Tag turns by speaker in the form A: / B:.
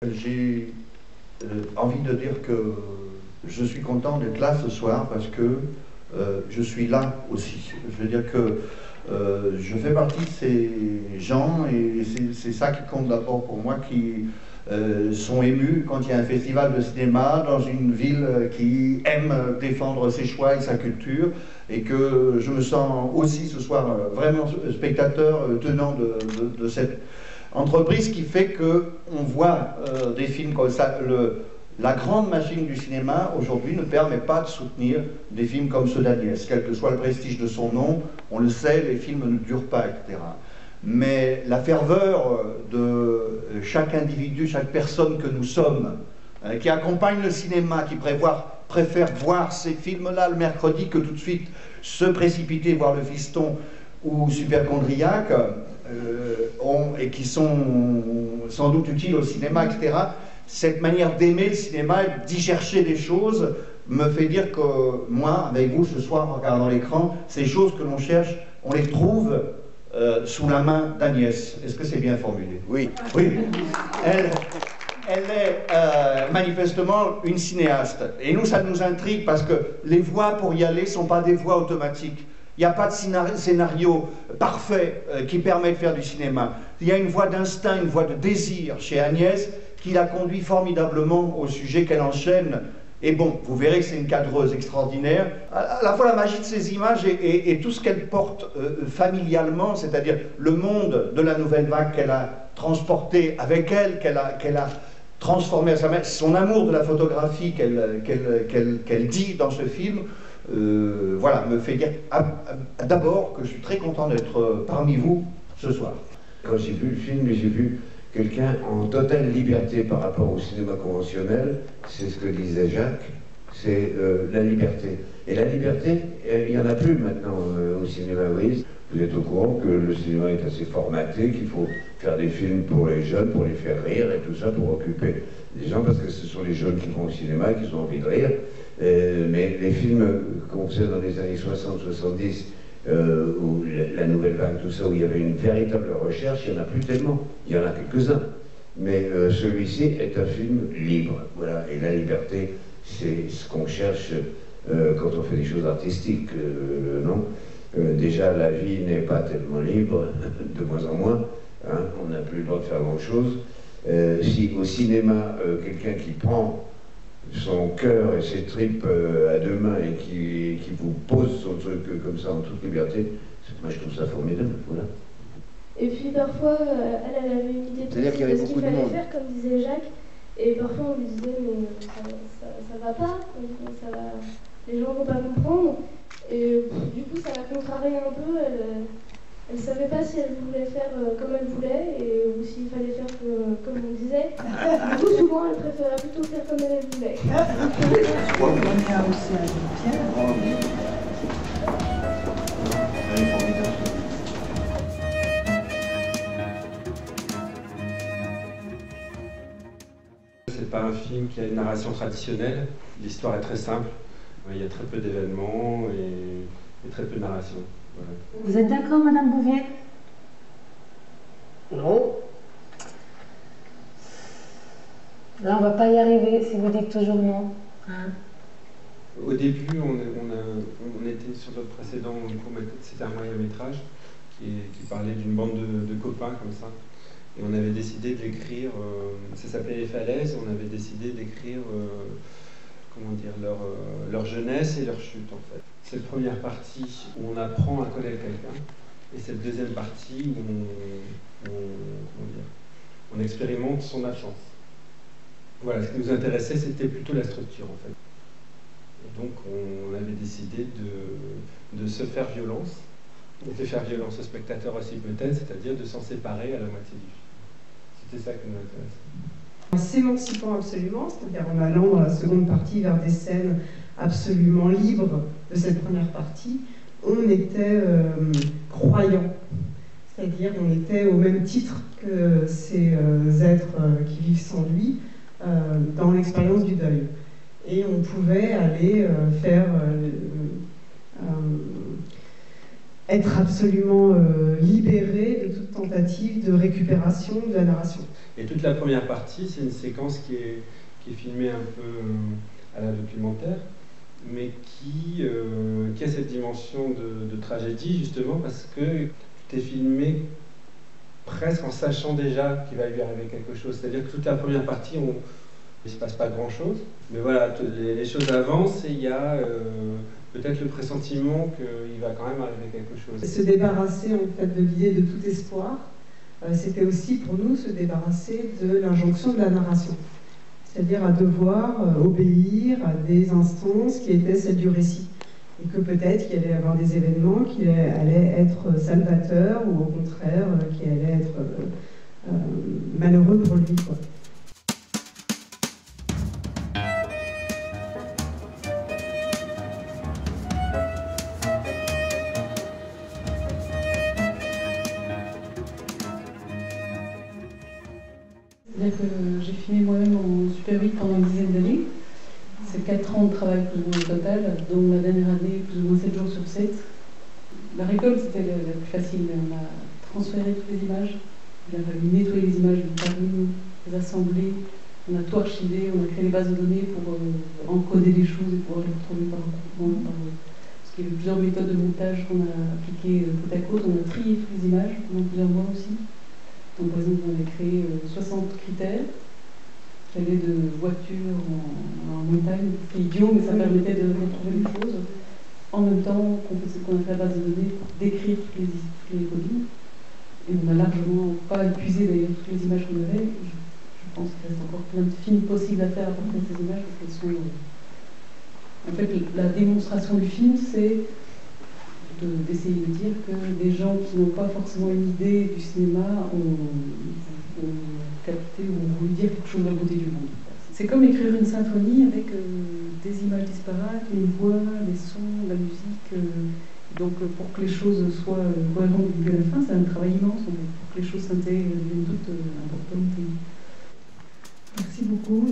A: J'ai envie de dire que je suis content d'être là ce soir parce que je suis là aussi. Je veux dire que je fais partie de ces gens et c'est ça qui compte d'abord pour moi, qui sont émus quand il y a un festival de cinéma dans une ville qui aime défendre ses choix et sa culture, et que je me sens aussi ce soir vraiment spectateur tenant de cette entreprise qui fait qu'on voit des films comme ça. La grande machine du cinéma aujourd'hui ne permet pas de soutenir des films comme ceux d'Agnès, quel que soit le prestige de son nom. On le sait, les films ne durent pas, etc. Mais la ferveur de chaque individu, chaque personne que nous sommes, qui accompagne le cinéma, qui préfère voir ces films-là le mercredi que tout de suite se précipiter voir Le Fiston ou Superchondriac, et qui sont sans doute utiles au cinéma, etc. Cette manière d'aimer le cinéma, d'y chercher des choses, me fait dire que moi, avec vous ce soir, en regardant l'écran, ces choses que l'on cherche, on les trouve sous la main d'Agnès. Est-ce que c'est bien formulé?
B: Oui.
A: Oui. Elle est manifestement une cinéaste. Et nous, ça nous intrigue parce que les voies pour y aller ne sont pas des voies automatiques. Il n'y a pas de scénario parfait qui permet de faire du cinéma. Il y a une voie d'instinct, une voie de désir chez Agnès qui la conduit formidablement au sujet qu'elle enchaîne. Et bon, vous verrez que c'est une cadreuse extraordinaire. À la fois la magie de ces images et tout ce qu'elle porte familialement, c'est-à-dire le monde de la nouvelle vague qu'elle a transporté avec elle, qu'elle a transformé à sa main, son amour de la photographie qu'elle dit dans ce film. Voilà, me fait dire d'abord que je suis très content d'être parmi vous ce soir.
B: Quand j'ai vu le film, j'ai vu quelqu'un en totale liberté par rapport au cinéma conventionnel. C'est ce que disait Jacques, c'est la liberté. Et la liberté, il n'y en a plus maintenant au cinéma. Vous êtes au courant que le cinéma est assez formaté, qu'il faut faire des films pour les jeunes, pour les faire rire et tout ça, pour occuper les gens, parce que ce sont les jeunes qui vont au cinéma, qui ont envie de rire. Mais les films qu'on faisait dans les années 60-70, où la nouvelle vague, tout ça, où il y avait une véritable recherche, il n'y en a plus tellement. Il y en a quelques-uns. Mais celui-ci est un film libre. Voilà. Et la liberté, c'est ce qu'on cherche quand on fait des choses artistiques, non? Déjà, la vie n'est pas tellement libre, de moins en moins. Hein, on n'a plus le droit de faire grand-chose. Si au cinéma, quelqu'un qui prend son cœur et ses tripes à deux mains et qui vous pose son truc comme ça en toute liberté, moi je trouve ça formidable. Voilà.
C: Et puis parfois, elle avait une idée précise de ce qu'il fallait faire, comme disait Jacques, et parfois on lui disait mais ça va pas, les gens vont pas comprendre, et du coup ça la contrariait un peu. Elle ne savait pas si elle voulait faire comme elle voulait ou s'il fallait faire comme on disait. Du coup, souvent, elle préférait plutôt faire comme elle voulait.
D: C'est pas un film qui a une narration traditionnelle. L'histoire est très simple. Il y a très peu d'événements et très peu de narration. Voilà.
E: Vous êtes d'accord, Madame Bouvier?
F: Non.
E: Là, on va pas y arriver si vous dites toujours non. Hein?
D: Au début, on était sur notre précédent court-métrage, c'était un moyen-métrage qui parlait d'une bande de copains comme ça. Et on avait décidé de l'écrire, ça s'appelait Les Falaises, on avait décidé d'écrire comment dire, leur jeunesse et leur chute en fait. Cette première partie où on apprend à connaître quelqu'un, et cette deuxième partie où on expérimente son absence. Voilà, ce qui nous intéressait, c'était plutôt la structure en fait. Et donc on avait décidé de se faire violence, et de faire violence au spectateur aussi peut-être, c'est-à-dire de s'en séparer à la moitié du film. C'était ça qui nous intéressait.
G: En s'émancipant absolument, c'est-à-dire en allant dans la seconde partie vers des scènes absolument libres de cette première partie, on était croyants, c'est-à-dire on était au même titre que ces êtres qui vivent sans lui dans l'expérience du deuil. Et on pouvait aller faire être absolument libéré de toute tentative de récupération de la narration.
D: Et toute la première partie, c'est une séquence qui est filmée un peu à la documentaire, mais qui a cette dimension de tragédie, justement, parce que tu es filmé presque en sachant déjà qu'il va lui arriver quelque chose. C'est-à-dire que toute la première partie, il ne se passe pas grand-chose. Mais voilà, les choses avancent et il y a peut-être le pressentiment qu'il va quand même arriver quelque chose.
G: Se débarrasser en fait de l'idée de tout espoir, c'était aussi pour nous se débarrasser de l'injonction de la narration. C'est-à-dire à devoir obéir à des instances qui étaient celles du récit. Et que peut-être qu'il allait y avoir des événements qui allaient être salvateurs ou au contraire qui allaient être malheureux pour lui, quoi.
E: C'est-à-dire que j'ai filmé moi-même en Super 8 pendant une dizaine d'années. C'est 4 ans de travail plus ou moins au total, dont la dernière année plus ou moins 7 jours sur 7. La récolte c'était la plus facile, on a transféré toutes les images, il a fallu nettoyer les images, les assembler, on a tout archivé, on a créé les bases de données pour encoder les choses et pouvoir les retrouver par groupement. Parce qu'il y avait plusieurs méthodes de montage qu'on a appliquées côte à côte, on a trié toutes les images pendant plusieurs mois aussi. Donc par exemple on avait créé 60 critères. J'allais de voiture en montagne, c'était idiot, mais ça permettait de retrouver les choses. En même temps qu'on a fait la base de données pour décrire toutes les collines. Et on a largement pas épuisé d'ailleurs toutes les images qu'on avait. Je pense qu'il reste encore plein de films possibles à faire à partir de ces images parce qu'elles sont. En fait, la démonstration du film, c'est d'essayer de dire que des gens qui n'ont pas forcément une idée du cinéma ont capté ou ont voulu dire quelque chose de la beauté du monde. C'est comme écrire une symphonie avec des images disparates, une voix, des sons, la musique. Donc pour que les choses soient cohérentes du début à la fin, c'est un travail immense pour que les choses s'intègrent d'une toute importante.
G: Merci beaucoup.